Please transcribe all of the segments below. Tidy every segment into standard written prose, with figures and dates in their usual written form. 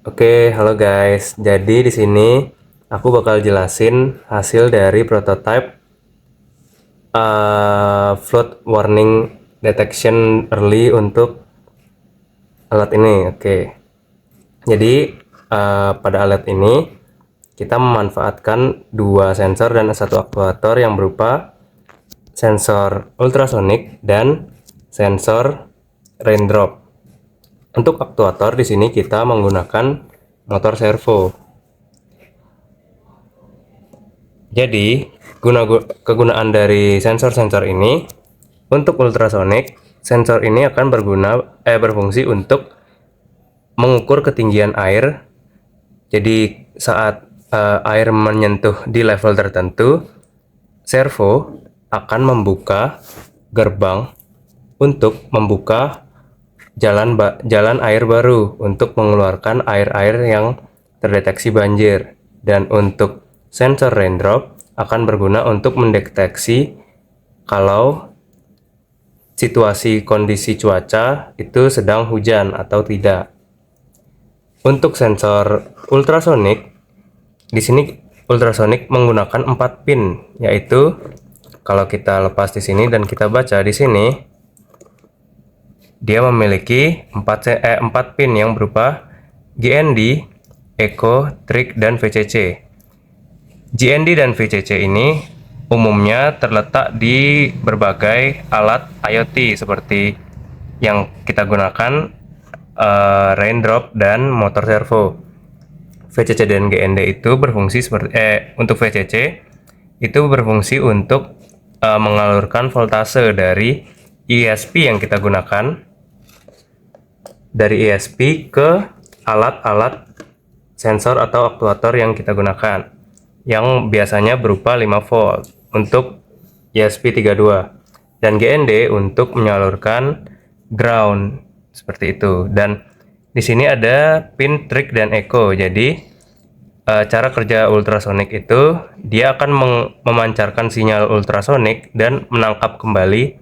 Oke, halo guys. Jadi di sini aku bakal jelasin hasil dari prototype flood warning detection early untuk alat ini. Oke. Jadi pada alat ini kita memanfaatkan dua sensor dan satu aktuator yang berupa sensor ultrasonic dan sensor raindrop. Untuk aktuator di sini kita menggunakan motor servo. Jadi, kegunaan dari sensor-sensor ini untuk ultrasonic, sensor ini akan berfungsi untuk mengukur ketinggian air. Jadi, saat air menyentuh di level tertentu, servo akan membuka gerbang untuk membuka jalan air baru untuk mengeluarkan air-air yang terdeteksi banjir. Dan untuk sensor raindrop akan berguna untuk mendeteksi kalau situasi kondisi cuaca itu sedang hujan atau tidak. Untuk sensor ultrasonik, di sini ultrasonik menggunakan 4 pin, yaitu kalau kita lepas di sini dan kita baca di sini, dia memiliki 4 pin yang berupa GND, Echo, Trig, dan VCC. GND dan VCC ini umumnya terletak di berbagai alat IoT seperti yang kita gunakan raindrop dan motor servo. VCC dan GND itu berfungsi seperti untuk VCC itu berfungsi untuk mengalurkan voltase dari ESP yang kita gunakan dari ESP ke alat-alat sensor atau aktuator yang kita gunakan, yang biasanya berupa 5 volt untuk ESP32 dan GND untuk menyalurkan ground seperti itu. Dan di sini ada pin trig dan echo. Jadi cara kerja ultrasonik itu dia akan memancarkan sinyal ultrasonik dan menangkap kembali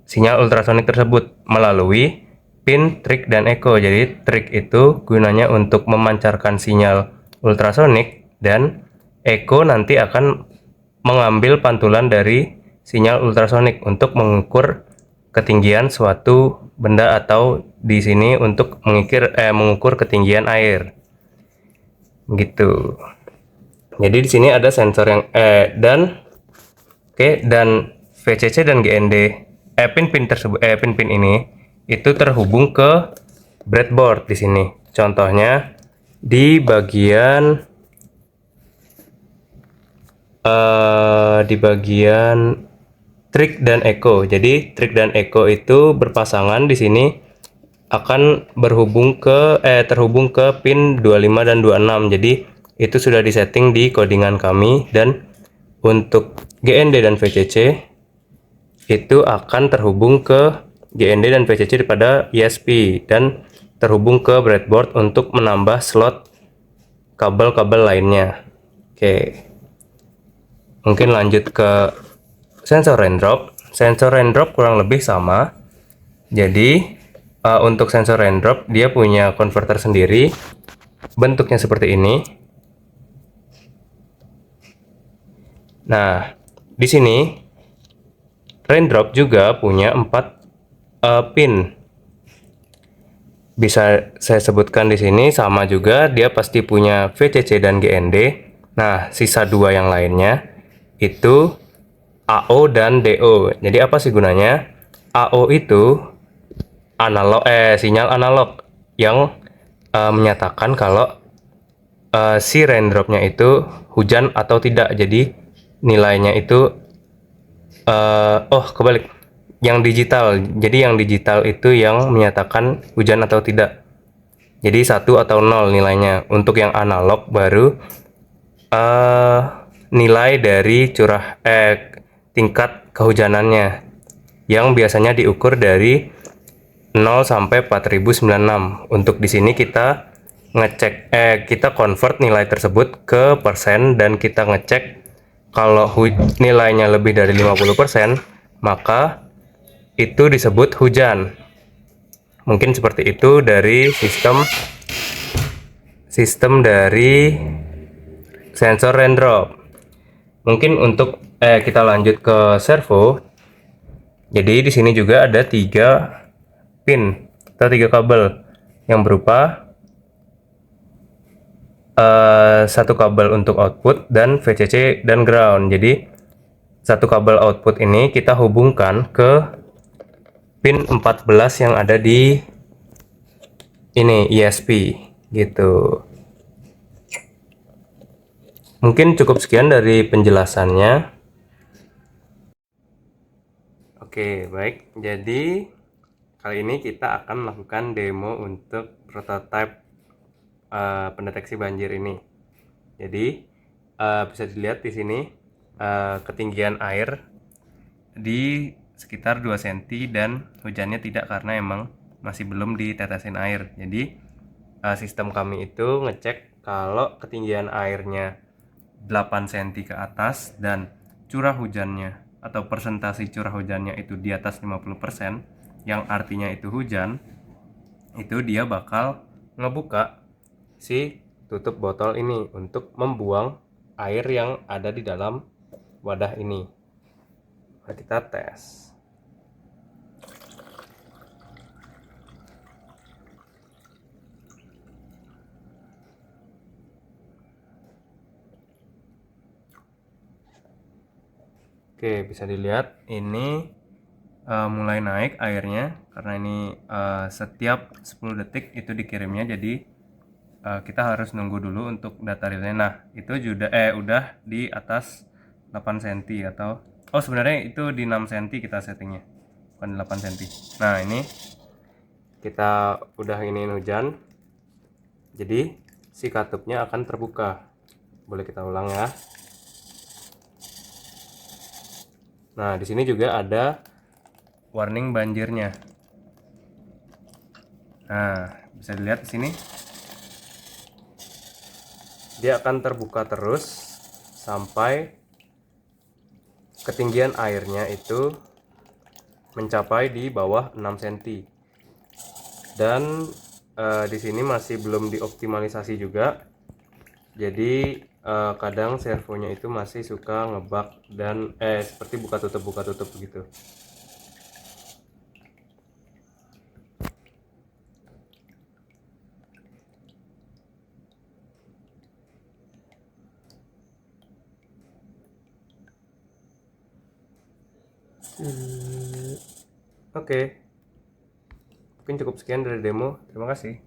sinyal ultrasonik tersebut melalui pin trig dan echo. Jadi trig itu gunanya untuk memancarkan sinyal ultrasonik dan echo nanti akan mengambil pantulan dari sinyal ultrasonik untuk mengukur ketinggian suatu benda atau di sini untuk mengukur ketinggian air. Gitu. Jadi di sini ada sensor yang dan VCC dan GND pin-pin tersebut pin-pin ini itu terhubung ke breadboard di sini. Contohnya di bagian trig dan echo. Jadi trig dan echo itu berpasangan di sini akan terhubung ke pin 25 dan 26. Jadi itu sudah disetting di codingan kami. Dan untuk GND dan VCC itu akan terhubung ke GND dan VCC pada ESP dan terhubung ke breadboard untuk menambah slot kabel-kabel lainnya. Oke. Mungkin lanjut ke sensor raindrop. Sensor raindrop kurang lebih sama. Jadi untuk sensor raindrop dia punya konverter sendiri. Bentuknya seperti ini. Nah, di sini raindrop juga punya 4 pin. Bisa saya sebutkan di sini sama juga, dia pasti punya VCC dan GND. Nah, sisa 2 yang lainnya itu AO dan DO. Jadi apa sih gunanya? AO itu sinyal analog yang menyatakan kalau si raindropnya itu hujan atau tidak. Jadi nilainya itu kebalik. Yang digital. Jadi yang digital itu yang menyatakan hujan atau tidak. Jadi 1 atau 0 nilainya. Untuk yang analog baru nilai dari tingkat kehujanannya yang biasanya diukur dari 0 sampai 4096. Untuk di sini kita kita convert nilai tersebut ke persen dan kita ngecek kalau nilainya lebih dari 50%, maka itu disebut hujan. Mungkin seperti itu dari sistem sistem dari sensor rain drop. Mungkin untuk kita lanjut ke servo. Jadi di sini juga ada 3 pin atau 3 kabel yang berupa satu kabel untuk output dan VCC dan ground. Jadi satu kabel output ini kita hubungkan ke pin 14 yang ada di ini ESP gitu. Mungkin cukup sekian dari penjelasannya. Oke, baik. Jadi kali ini kita akan melakukan demo untuk prototipe pendeteksi banjir ini. Jadi bisa dilihat di sini ketinggian air di sekitar 2 cm dan hujannya tidak karena emang masih belum ditetesin air. Jadi sistem kami itu ngecek kalau ketinggian airnya 8 cm ke atas dan curah hujannya atau persentase curah hujannya itu di atas 50%, yang artinya itu hujan, itu dia bakal ngebuka si tutup botol ini untuk membuang air yang ada di dalam wadah ini. Nah, kita tes. Oke, bisa dilihat ini mulai naik airnya karena ini setiap 10 detik itu dikirimnya, jadi kita harus nunggu dulu untuk data realnya. Nah, itu udah di atas 8 cm atau sebenarnya itu di 6 cm kita settingnya, bukan 8 cm. Nah, ini kita udah iniin hujan, jadi si katupnya akan terbuka. Boleh kita ulang ya. Nah, di sini juga ada warning banjirnya. Nah, bisa dilihat di sini. Dia akan terbuka terus sampai ketinggian airnya itu mencapai di bawah 6 cm. Dan di sini masih belum dioptimalisasi juga. Jadi kadang servonya itu masih suka ngebug dan seperti buka tutup begitu. Oke. Mungkin cukup sekian dari demo. Terima kasih.